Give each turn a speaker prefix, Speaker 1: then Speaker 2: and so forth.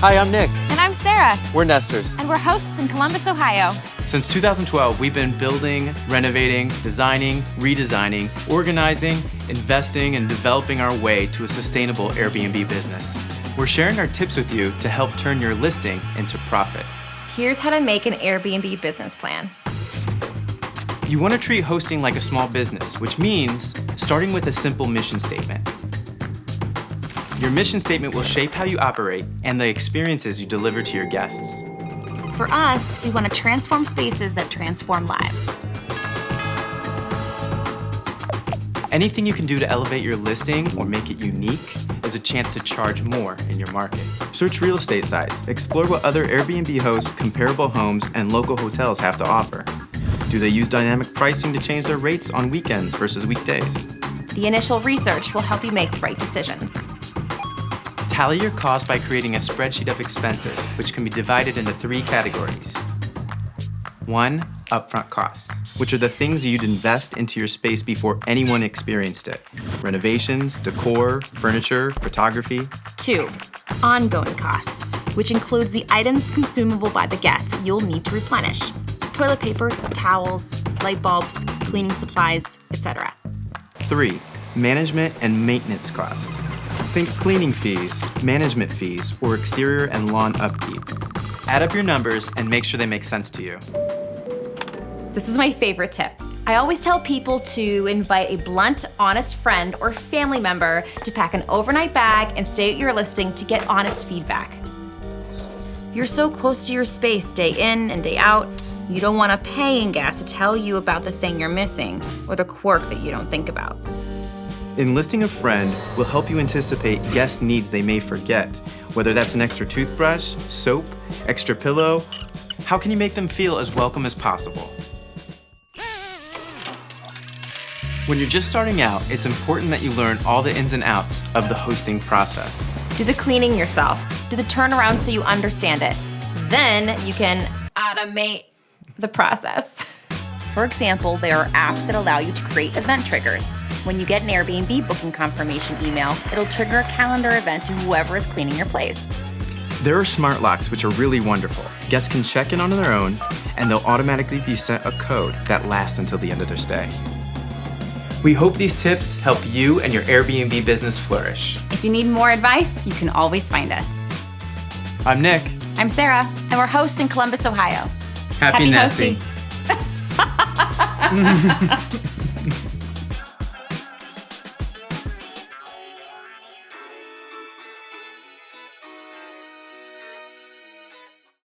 Speaker 1: Hi, I'm Nick.
Speaker 2: And I'm Sarah.
Speaker 1: We're Nestrs.
Speaker 2: And we're hosts in Columbus, Ohio.
Speaker 1: Since 2012, we've been building, renovating, designing, redesigning, organizing, investing, and developing our way to a sustainable Airbnb business. We're sharing our tips with you to help turn your listing into profit.
Speaker 2: Here's how to make an Airbnb business plan.
Speaker 1: You want to treat hosting like a small business, which means starting with a simple mission statement. Your mission statement will shape how you operate and the experiences you deliver to your guests.
Speaker 2: For us, we want to transform spaces that transform lives.
Speaker 1: Anything you can do to elevate your listing or make it unique is a chance to charge more in your market. Search real estate sites, explore what other Airbnb hosts, comparable homes, and local hotels have to offer. Do they use dynamic pricing to change their rates on weekends versus weekdays?
Speaker 2: The initial research will help you make the right decisions.
Speaker 1: Tally your costs by creating a spreadsheet of expenses, which can be divided into 3 categories. 1, upfront costs, which are the things you'd invest into your space before anyone experienced it. Renovations, decor, furniture, photography.
Speaker 2: 2, ongoing costs, which includes the items consumable by the guest that you'll need to replenish. Toilet paper, towels, light bulbs, cleaning supplies, etc.
Speaker 1: 3, management and maintenance costs. Think cleaning fees, management fees, or exterior and lawn upkeep. Add up your numbers and make sure they make sense to you.
Speaker 2: This is my favorite tip. I always tell people to invite a blunt, honest friend or family member to pack an overnight bag and stay at your listing to get honest feedback. You're so close to your space day in and day out, you don't want a paying guest to tell you about the thing you're missing or the quirk that you don't think about.
Speaker 1: Enlisting a friend will help you anticipate guest needs they may forget, whether that's an extra toothbrush, soap, extra pillow. How can you make them feel as welcome as possible? When you're just starting out, it's important that you learn all the ins and outs of the hosting process.
Speaker 2: Do the cleaning yourself. Do the turnaround so you understand it. Then you can automate the process. For example, there are apps that allow you to create event triggers. When you get an Airbnb booking confirmation email, it'll trigger a calendar event to whoever is cleaning your place.
Speaker 1: There are smart locks, which are really wonderful. Guests can check in on their own, and they'll automatically be sent a code that lasts until the end of their stay. We hope these tips help you and your Airbnb business flourish.
Speaker 2: If you need more advice, you can always find us.
Speaker 1: I'm Nick.
Speaker 2: I'm Sarah, and we're hosts in Columbus, Ohio.
Speaker 1: Happy nesting.